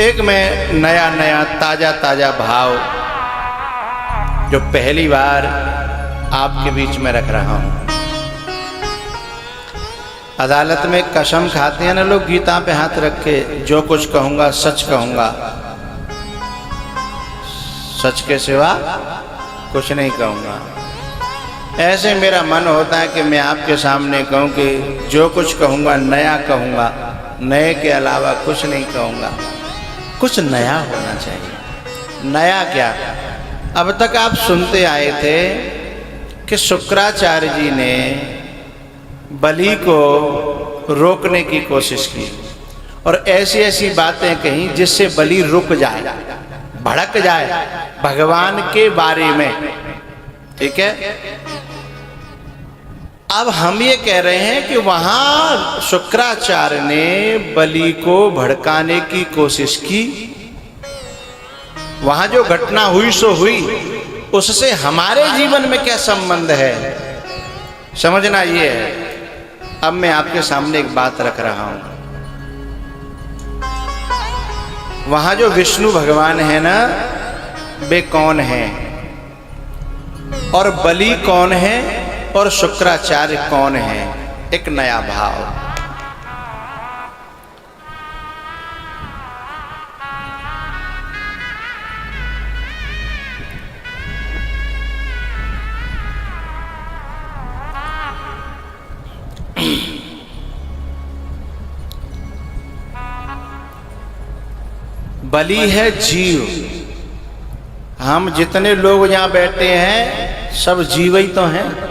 एक मैं नया नया ताजा ताजा भाव जो पहली बार आपके बीच में रख रहा हूं। अदालत में कसम खाते हैं ना लोग गीता पे हाथ रख के, जो कुछ कहूंगा सच कहूंगा, सच के सिवा कुछ नहीं कहूंगा। ऐसे मेरा मन होता है कि मैं आपके सामने कहूं कि जो कुछ कहूंगा नया कहूंगा, नए के अलावा कुछ नहीं कहूंगा। कुछ नया होना चाहिए। नया क्या? अब तक आप सुनते आए थे कि शुक्राचार्य जी ने बलि को रोकने की कोशिश की और ऐसी ऐसी बातें कही जिससे बलि रुक जाए, भड़क जाए भगवान के बारे में। ठीक है, अब हम ये कह रहे हैं कि वहां शुक्राचार्य ने बलि को भड़काने की कोशिश की। वहां जो घटना हुई सो हुई, उससे हमारे जीवन में क्या संबंध है, समझना ये है। अब मैं आपके सामने एक बात रख रहा हूं। वहां जो विष्णु भगवान है ना, वे कौन है और बलि कौन है और शुक्राचार्य कौन है? एक नया भाव। बलि है जीव। हम जितने लोग यहां बैठे हैं सब जीव ही तो हैं।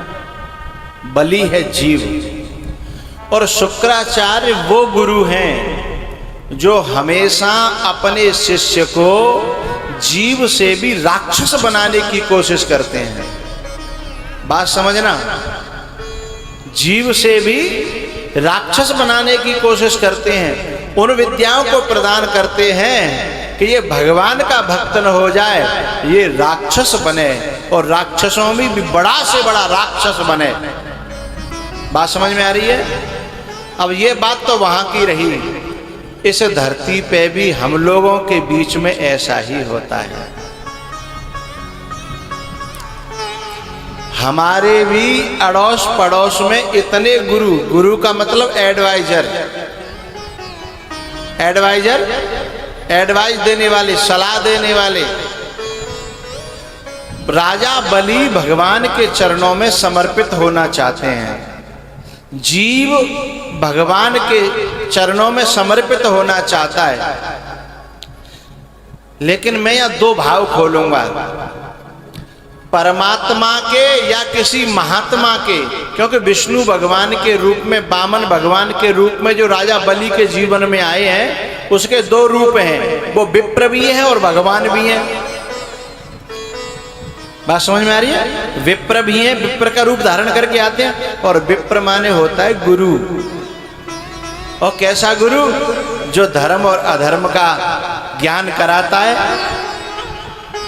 बलि है जीव और शुक्राचार्य वो गुरु हैं जो हमेशा अपने शिष्य को जीव से भी राक्षस बनाने की कोशिश करते हैं। बात समझना, जीव से भी राक्षस बनाने की कोशिश करते हैं। उन विद्याओं को प्रदान करते हैं कि ये भगवान का भक्त न हो जाए, ये राक्षस बने और राक्षसों में भी बड़ा से बड़ा राक्षस बने। बात समझ में आ रही है? अब ये बात तो वहां की रही, इस धरती पे भी हम लोगों के बीच में ऐसा ही होता है। हमारे भी अड़ोस पड़ोस में इतने गुरु, गुरु का मतलब एडवाइजर, एडवाइजर एडवाइस देने वाले, सलाह देने वाले। राजा बलि भगवान के चरणों में समर्पित होना चाहते हैं, जीव भगवान के चरणों में समर्पित होना चाहता है। लेकिन मैं यह दो भाव खोलूंगा, परमात्मा के या किसी महात्मा के। क्योंकि विष्णु भगवान के रूप में, वामन भगवान के रूप में जो राजा बलि के जीवन में आए हैं, उसके दो रूप हैं, वो विप्र भी है और भगवान भी है। बात समझ में आ रही है? विप्र भी हैं, विप्र का रूप धारण करके आते हैं, और विप्र माने होता है गुरु। और कैसा गुरु? जो धर्म और अधर्म का ज्ञान कराता है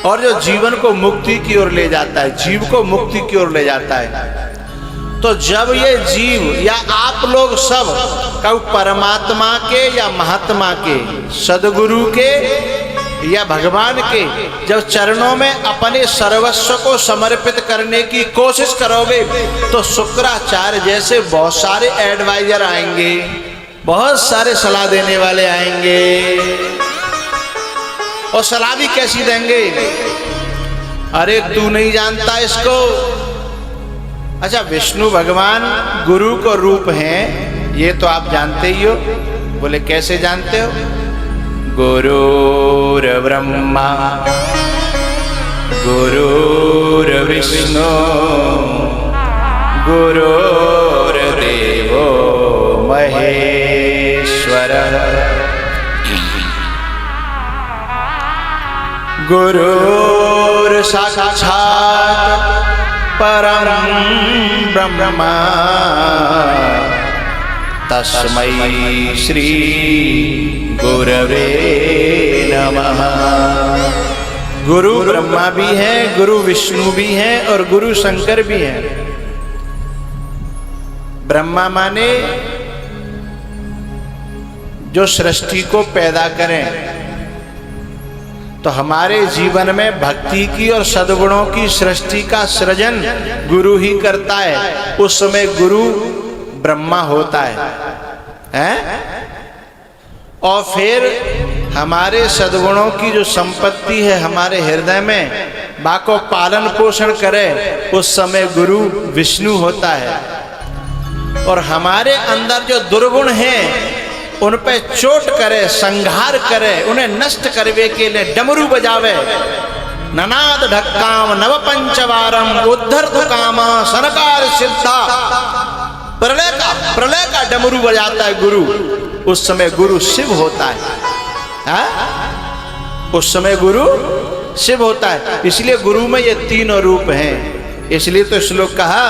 और जो जीवन को मुक्ति की ओर ले जाता है, जीव को मुक्ति की ओर ले जाता है। तो जब ये जीव या आप लोग सब कब परमात्मा के या महात्मा के, सदगुरु के या भगवान के जब चरणों में अपने सर्वस्व को समर्पित करने की कोशिश करोगे, तो शुक्राचार्य जैसे बहुत सारे एडवाइजर आएंगे, बहुत सारे सलाह देने वाले आएंगे। और सलाह भी कैसी देंगे? अरे तू नहीं जानता इसको। अच्छा, विष्णु भगवान गुरु को रूप हैं, ये तो आप जानते ही हो। बोले कैसे जानते हो? गुरुर्ब्रह्मा गुरुर्विष्णु गुरुर्देवो महेश्वर गुरुर्साक्षात् परम ब्रह्म तस्मै श्री गुरवे नमः। गुरु ब्रह्मा भी हैं, गुरु विष्णु भी हैं और गुरु शंकर भी हैं। ब्रह्मा माने जो सृष्टि को पैदा करें, तो हमारे जीवन में भक्ति की और सद्गुणों की सृष्टि का सृजन गुरु ही करता है। उस समय गुरु ब्रह्मा होता है? और फिर हमारे सद्गुणों की जो संपत्ति है हमारे हृदय में, बाको पालन पोषण करे, उस समय गुरु विष्णु होता है। और हमारे अंदर जो दुर्गुण हैं उन पे चोट करे, संहार करे, उन्हें नष्ट करवे के लिए डमरू बजावे। ननाद ढक्काम नव पंचवारम उद्धर कामा सनकार सिद्धा। प्रलय का डमरू बजाता है गुरु। उस समय गुरु शिव होता है, उस समय गुरु शिव होता है। इसलिए गुरु में ये तीनों रूप हैं। इसलिए तो श्लोक कहा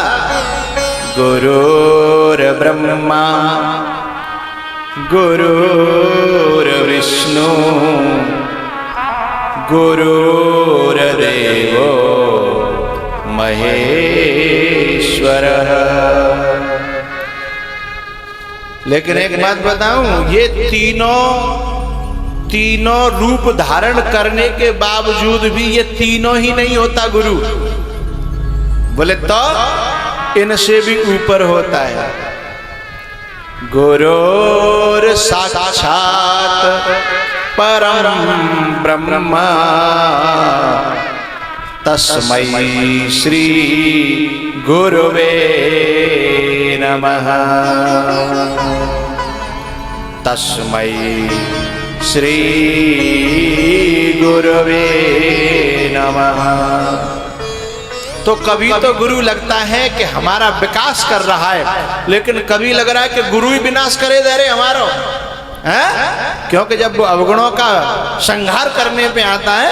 गुरुर् ब्रह्मा गुरुर्विष्णु गुरुर्देवो महेश्वरः। लेकिन एक बात बताऊं, ये तीनों रूप धारण करने के बावजूद भी ये तीनों ही नहीं होता गुरु। बोले तो इनसे भी ऊपर होता है। गुरुर साक्षात परम ब्रह्मा तस्मै श्री गुरुवे नमः। तस्मै श्री गुरुवे नमः। तो कभी तो गुरु लगता है कि हमारा विकास कर रहा है, लेकिन कभी लग रहा है कि गुरु ही विनाश करे दे रहे हमारा है। क्योंकि जब वो अवगुणों का संहार करने पे आता है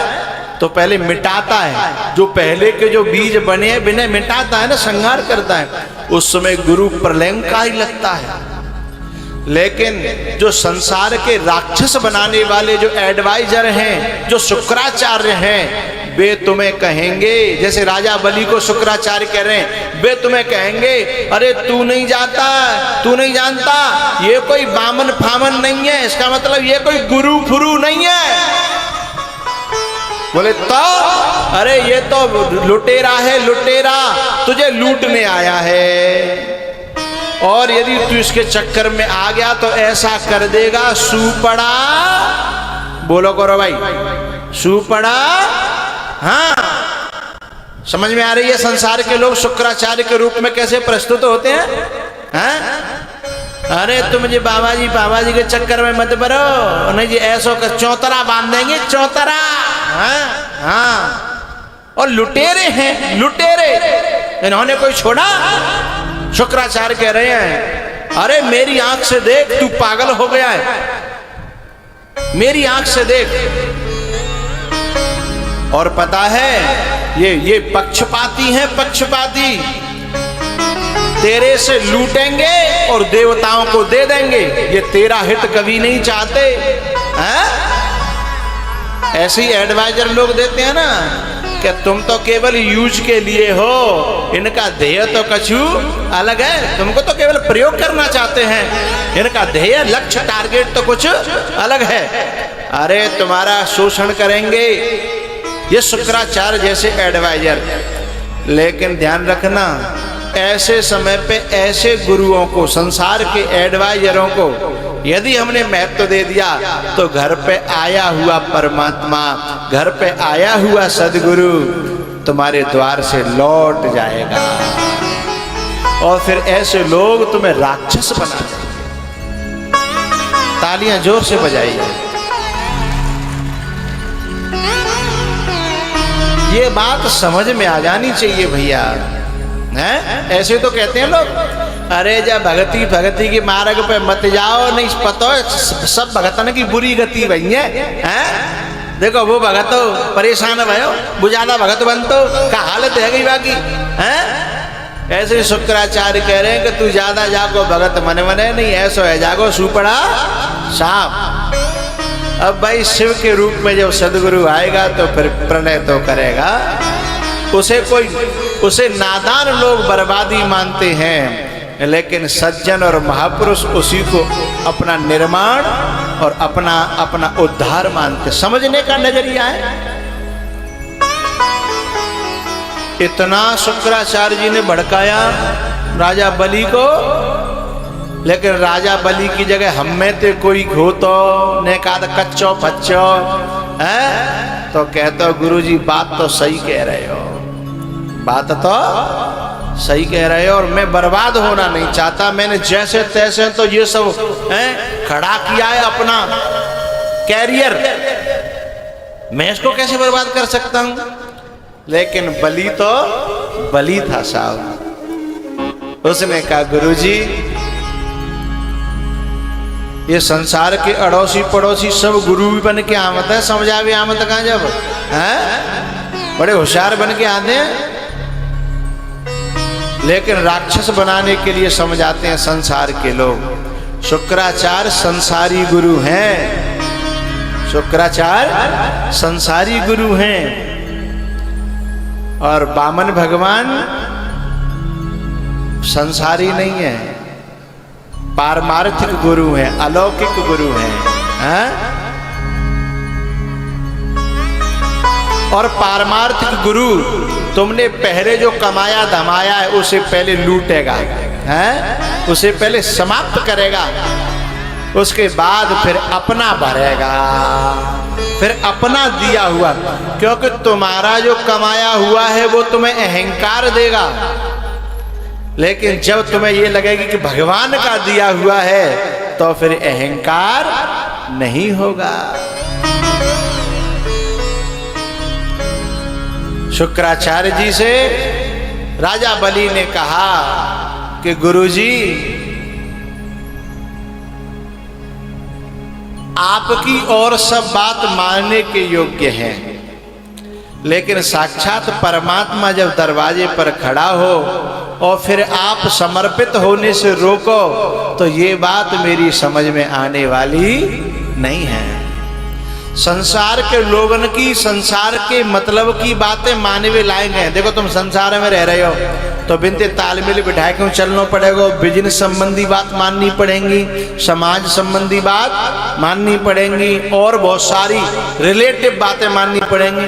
तो पहले मिटाता है। जो पहले के जो बीज बने हैं बिना मिटाता है ना, संहार करता है। उस समय गुरु प्रलयंका ही लगता है। लेकिन जो संसार के राक्षस बनाने वाले जो एडवाइजर हैं, जो शुक्राचार्य हैं, वे तुम्हें कहेंगे, जैसे राजा बलि को शुक्राचार्य कह रहे हैं, वे तुम्हें कहेंगे अरे तू नहीं जानता, ये कोई बामन फामन नहीं है। इसका मतलब ये कोई गुरु फुरु नहीं है। बोले तो अरे ये तो लुटेरा है, लुटेरा तुझे लूटने आया है। और यदि तू इसके चक्कर में आ गया तो ऐसा कर देगा सुपड़ा। बोलो करो भाई, सुपड़ा। हाँ, समझ में आ रही है संसार के लोग शुक्राचार्य के रूप में कैसे प्रस्तुत होते हैं? हाँ? अरे तुम जी बाबा जी के चक्कर में मत बरो, नहीं जी ऐसो का चौतरा बांध देंगे, चौतरा। हाँ हाँ। और लुटेरे हैं, लुटेरे। इन्होंने कोई छोड़ा? शुक्राचार्य कह रहे हैं अरे मेरी आंख से देख, तू पागल हो गया है, मेरी आंख से देख। और पता है ये पक्षपाती हैं, पक्षपाती। तेरे से लूटेंगे और देवताओं को दे देंगे। ये तेरा हित कभी नहीं चाहते हैं? ऐसे ही एडवाइजर लोग देते हैं ना कि तुम तो केवल यूज के लिए हो, इनका ध्येय तो कछु अलग है। तुमको तो केवल प्रयोग करना चाहते हैं, इनका ध्येय लक्ष्य टारगेट तो कुछ अलग है। अरे तुम्हारा शोषण करेंगे ये शुक्राचार्य जैसे एडवाइजर। लेकिन ध्यान रखना, ऐसे समय पे ऐसे गुरुओं को, संसार के एडवाइजरों को यदि हमने महत्व दे दिया तो घर पे आया हुआ परमात्मा, घर पे आया हुआ सदगुरु तुम्हारे द्वार से लौट जाएगा। और फिर ऐसे लोग तुम्हें राक्षस बना देंगे। तालियां जोर से बजाइए। ये बात समझ में आ जानी चाहिए भैया। हैं? ऐसे तो कहते हैं लोग, अरे जब भगती के मार्ग पे मत जाओ, नहीं पता सब भगतन की बुरी गति भई है। देखो वो भगत परेशान भयो, बुझादा भगत बनतो का हालत है गई बाकी हैं। ऐसे शुक्राचार्य कह रहे हैं कि तू ज्यादा जागो भगत मने मने नहीं, ऐसो है जागो सुपड़ा साफ। अब भाई शिव के रूप में जब सदगुरु आएगा तो फिर प्रलय तो करेगा। उसे नादान लोग बर्बादी मानते हैं, लेकिन सज्जन और महापुरुष उसी को अपना निर्माण और अपना अपना उद्धार मानते। समझने का नजरिया है। इतना शुक्राचार्य जी ने भड़काया राजा बलि को, लेकिन राजा बलि की जगह हम में ते कोई घोतो ने कहा कच्चो पच्चो है, तो कहते हो गुरु जी बात तो सही कह रहे हो, बात तो सही कह रहे हो, और मैं बर्बाद होना नहीं चाहता। मैंने जैसे तैसे तो ये सब खड़ा किया है अपना कैरियर, मैं इसको कैसे बर्बाद कर सकता हूं। लेकिन बलि तो बलि था साहब। उसने कहा गुरुजी ये संसार के अड़ोसी पड़ोसी सब गुरु भी बन के आमत है, समझा भी आमत कहां जब है, बड़े होशियार बन के आते हैं, लेकिन राक्षस बनाने के लिए समझाते हैं संसार के लोग। शुक्राचार्य संसारी गुरु हैं, शुक्राचार्य संसारी गुरु हैं, और वामन भगवान संसारी नहीं है, पारमार्थिक गुरु हैं, अलौकिक गुरु हैं। और पारमार्थिक गुरु तुमने पहले जो कमाया धमाया है उसे पहले लूटेगा, हैं? उसे पहले समाप्त करेगा, उसके बाद फिर अपना भरेगा, फिर अपना दिया हुआ। क्योंकि तुम्हारा जो कमाया हुआ है वो तुम्हें अहंकार देगा, लेकिन जब तुम्हें ये लगेगी कि भगवान का दिया हुआ है तो फिर अहंकार नहीं होगा। शुक्राचार्य जी से राजा बलि ने कहा कि गुरुजी आपकी और सब बात मानने के योग्य है, लेकिन साक्षात परमात्मा जब दरवाजे पर खड़ा हो और फिर आप समर्पित होने से रोको तो ये बात मेरी समझ में आने वाली नहीं है। संसार के लोगन की, संसार के मतलब की बातें मानवे लायक हैं। देखो तुम संसार में रह रहे हो तो बिनते तालमेल बिठाए क्यों चलना पड़ेगा, बिजनेस संबंधी बात माननी पड़ेंगी, समाज संबंधी बात माननी पड़ेंगी, और बहुत सारी रिलेटिव बातें माननी पड़ेंगी।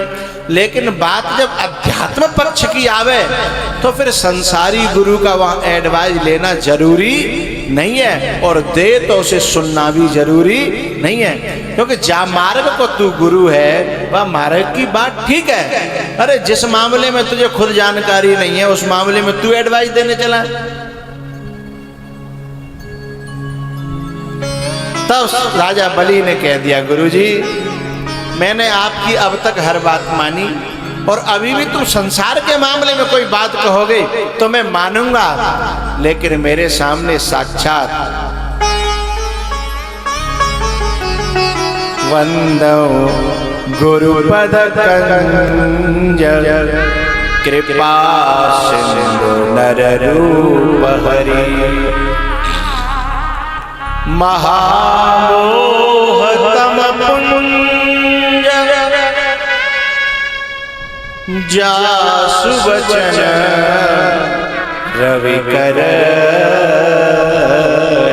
लेकिन बात जब अध्यात्म पक्ष की आवे तो फिर संसारी गुरु का वहां एडवाइस लेना जरूरी नहीं है, और दे तो उसे सुनना भी जरूरी नहीं है। क्योंकि जा मार्ग को तू गुरु है वह मार्ग की बात ठीक है, अरे जिस मामले में तुझे खुद जानकारी नहीं है उस मामले में तू एडवाइस देने चला। तब राजा बलि ने कह दिया गुरुजी मैंने आपकी अब तक हर बात मानी, और अभी भी तुम संसार के मामले में कोई बात कहोगे तो मैं मानूंगा, लेकिन मेरे सामने साक्षात वंदो गुरुपद कंज कृपा सिंधु नर रूप हरि महामोहतम पुंज जासु वचन रवि कर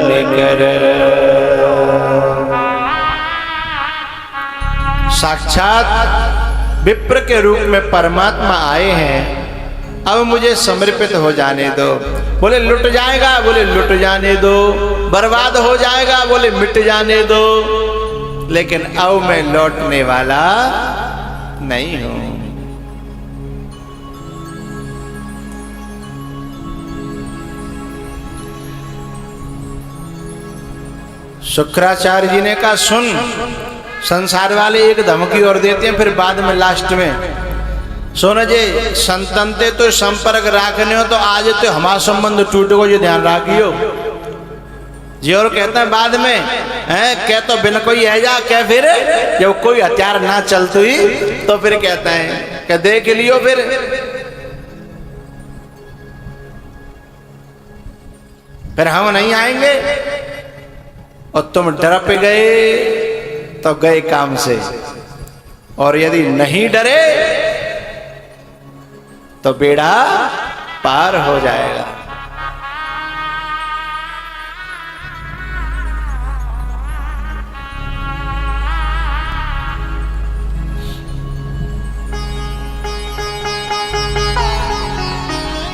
निकर। साक्षात विप्र के रूप में परमात्मा आए हैं, अब मुझे समर्पित हो जाने दो। बोले लुट जाएगा, बोले लुट जाने दो, बर्बाद हो जाएगा, बोले मिट जाने दो, लेकिन अब मैं लौटने वाला नहीं हूं। शुक्राचार्य जी ने कहा सुन, संसार वाले एक धमकी और देते हैं, फिर बाद में लास्ट में सुन जे संतनते तो संपर्क राखने हो तो आज तो हमारा संबंध टूटेगा, ये ध्यान रखियो जी। और कहता है बाद में कह तो बिना कोई है जा कह, फिर जब कोई हथियार ना चलते ही तो फिर कहता है कि देख लियो फिर हम नहीं आएंगे, और तुम डर पे गए तो गए काम से, और यदि नहीं डरे तो बेड़ा पार हो जाएगा।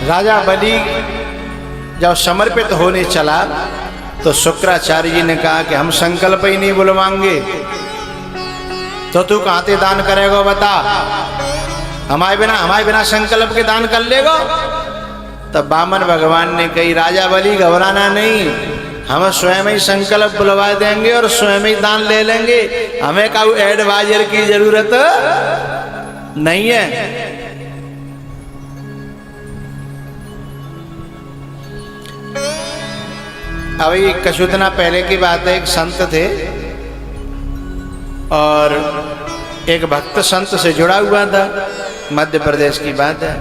राजा बलि जब समर्पित होने चला तो शुक्राचार्य जी ने कहा कि हम संकल्प ही नहीं बुलवाएंगे तो तू कहाँ ते दान करेगा बता, हमारे बिना संकल्प के दान कर लेगा। तब वामन भगवान ने कही राजा बलि घबराना नहीं, हम स्वयं ही संकल्प बुलवा देंगे और स्वयं ही दान ले लेंगे, हमें कोई एडवाइजर की जरूरत नहीं है। अभी कुछ दिना पहले की बात है, एक संत थे और एक भक्त संत से जुड़ा हुआ था, मध्य प्रदेश की बात है।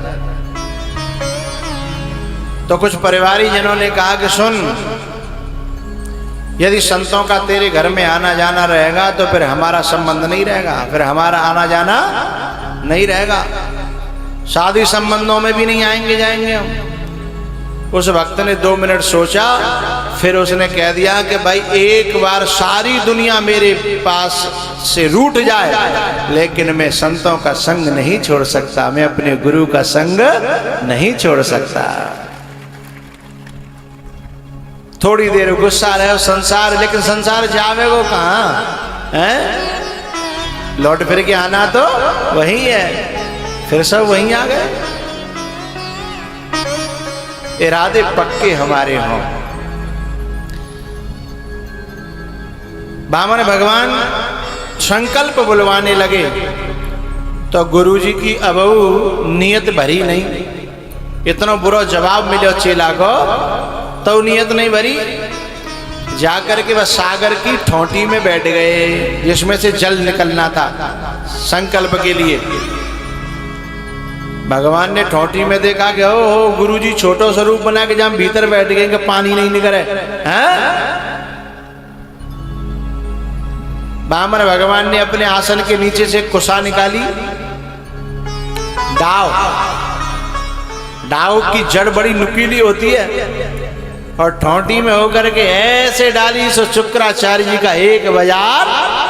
तो कुछ परिवारी जनों ने कहा कि सुन, यदि संतों का तेरे घर में आना जाना रहेगा तो फिर हमारा संबंध नहीं रहेगा, फिर हमारा आना जाना नहीं रहेगा, शादी संबंधों में भी नहीं आएंगे जाएंगे हम। उस भक्त ने 2 मिनट सोचा, फिर उसने कह दिया कि भाई एक बार सारी दुनिया मेरे पास से रूठ जाए लेकिन मैं संतों का संग नहीं छोड़ सकता, मैं अपने गुरु का संग नहीं छोड़ सकता। थोड़ी देर गुस्सा रहे संसार, लेकिन संसार जावेगो कहाँ है, लौट फिर के आना तो वही है। फिर सब वहीं आ गए, इरादे पक्के हमारे हों। वामन भगवान संकल्प बुलवाने लगे तो गुरुजी की अबहू नियत भरी नहीं, इतना बुरा जवाब मिलो चेला को तो नियत नहीं भरी। जाकर के बस सागर की ठोंटी में बैठ गए जिसमें से जल निकलना था संकल्प के लिए। भगवान ने ठोंटी में देखा कि ओ गुरुजी छोटो स्वरूप बना के जहां भीतर बैठ गए कि पानी नहीं निकले हैं। वामन भगवान ने अपने आसन के नीचे से कुशा निकाली, डाव की जड़ बड़ी नुकीली होती है और ठोंटी में होकर के ऐसे डाली सो शुक्राचार्य जी का एक बाजार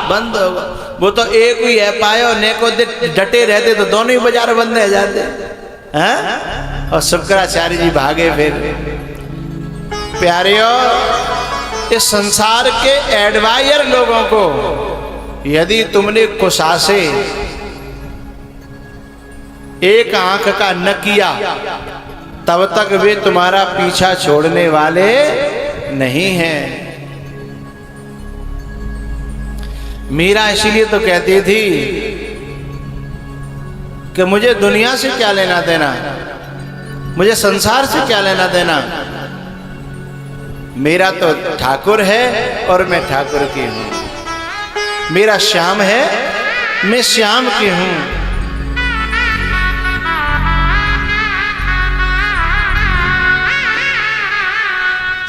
बंद हो गया। वो तो एक ही है पायो ने को डटे रहते तो दोनों ही बाजार बंद रह जाते हैं। और शुक्राचार्य जी भागे। फिर प्यारियों, इस संसार के एडवाइजर लोगों को यदि तुमने कुशा से एक आंख का न किया तब तक वे तुम्हारा पीछा छोड़ने वाले नहीं हैं। मीरा इसीलिए तो कहती थी कि मुझे दुनिया से क्या लेना देना, मुझे संसार से क्या लेना देना, मेरा तो ठाकुर है और मैं ठाकुर की हूं, मेरा श्याम है मैं श्याम की हूं।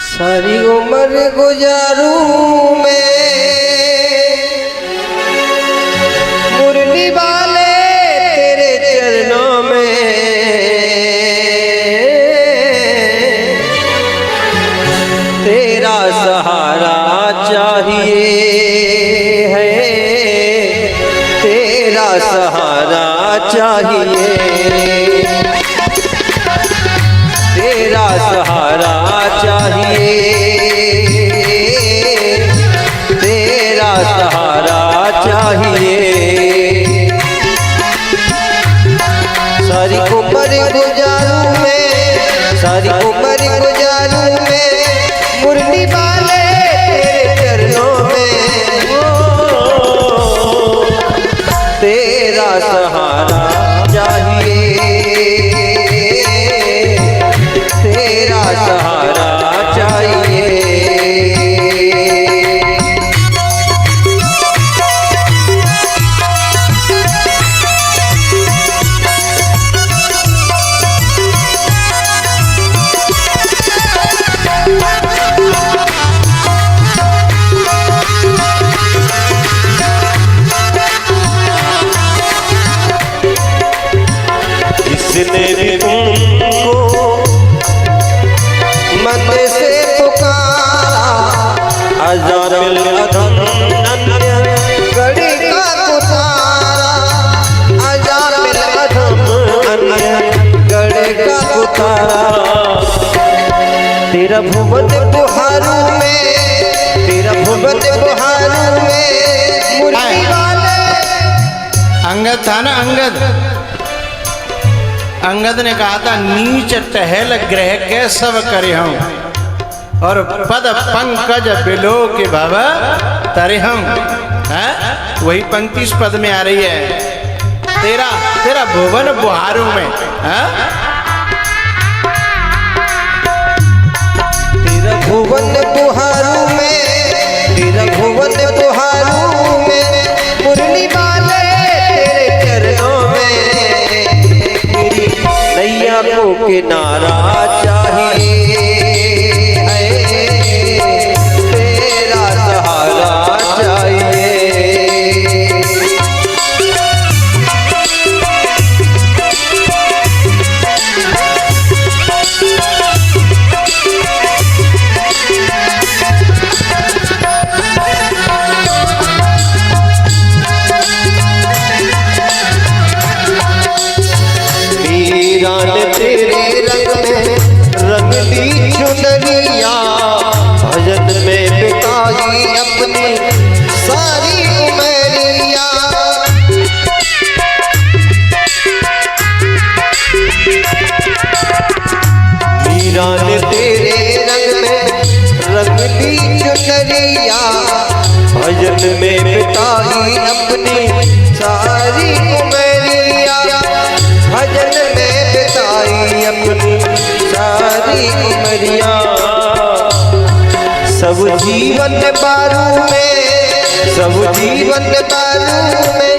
सारी उम्र गुजारूं मैं मुरली वाले तेरे चरणों में, तेरा सहारा चाहिए है, तेरा सहारा चाहिए, तेरा सहारा चाहिए, तेरा सहारा चाहिए। सारी उम्र गुजारूं मैं, सारी उम्र गुजारूं मैं मुरली वाले तेरे चरणों में, तेरा सहारा चाहिए, तेरा सहारा चाहिए। तेरा भुवन बुहारू में, तेरा भुवन बुहारू में मुरली वाले। अंगद था ना, अंगद ने कहा था नीच टहल ग्रह के सब करे हम, और पद पंकज बिलो के बाबा तरे हम। वही पंक्ति इस पद में आ रही है, तेरा भुवन बुहारू में। तेरा भुवन बुहारू में, तेरा भुवन बुहारू में मुरली वाले तेरे चरणों में। मेरी नैया को किनारा चाहिए, तेरा सहारा चाहिए। तेरे रंग में रंगली चुनरिया, भजन में बिताई अपनी सारी उमरिया। मीरा ने तेरे रंग में रंगली चुनरिया, भजन में बिताई अपनी सारी उमरिया। भजन में बिताई अपनी सारी उमरिया। सब जीवन बारू में, सब जीवन बारू में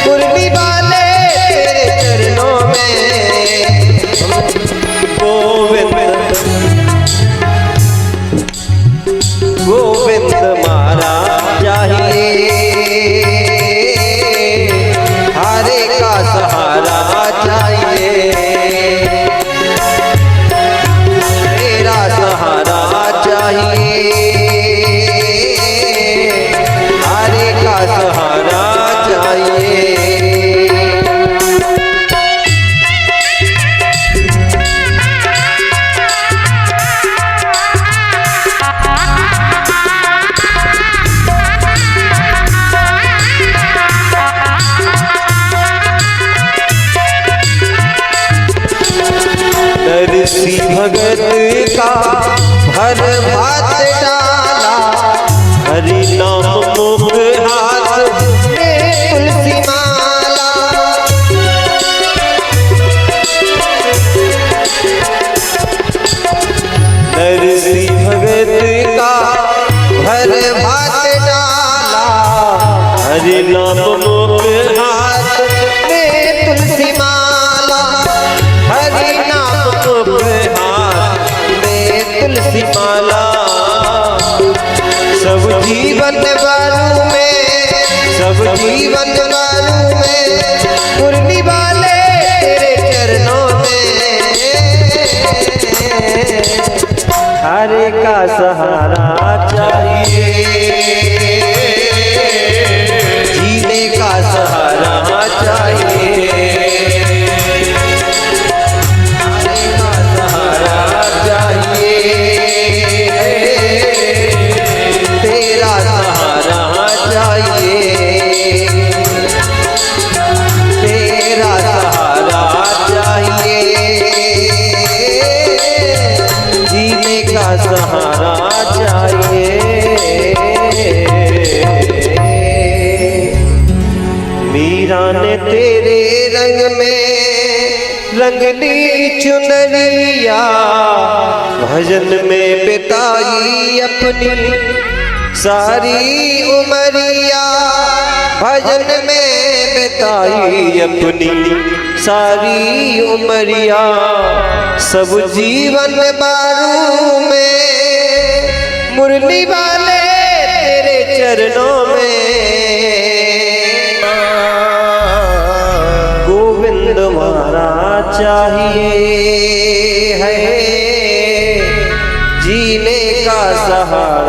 मुरली वाले तेरे चरणों में। गोविंद गोविंद मारा चाहिए, हारे का सहारा चाहिए। तेरा सहारा चाहिए, हारे का सहारा चाहिए। नरसी भगत का भर भात डाला, हरि नाम मुख हाथ में तुलसी माला। नरसी भगत का भर भात डाला, हरि नाम मुख हाथ में तुलसी माला। हरि नाम मुख हाथ में तुलसी माला। सब जीवन बारू में, सब जीवन बारू में मुरली वाले तेरे चरणों में। हरे का सहारा चाहिए, जीने का सहारा चाहिए। तेरा सहारा चाहिए, तेरा सहारा चाहिए। जीने का सहारा चाहिए। मीरा ने तेरे रंग में रंगली चुनरिया, भजन में बिताई अपनी सारी उमरिया। भजन में बिताई अपनी सारी उमरिया। सब जीवन बारू में मुरली वाले तेरे चरणों में। गोविंद मारा चाहिए है, जीने का सहारा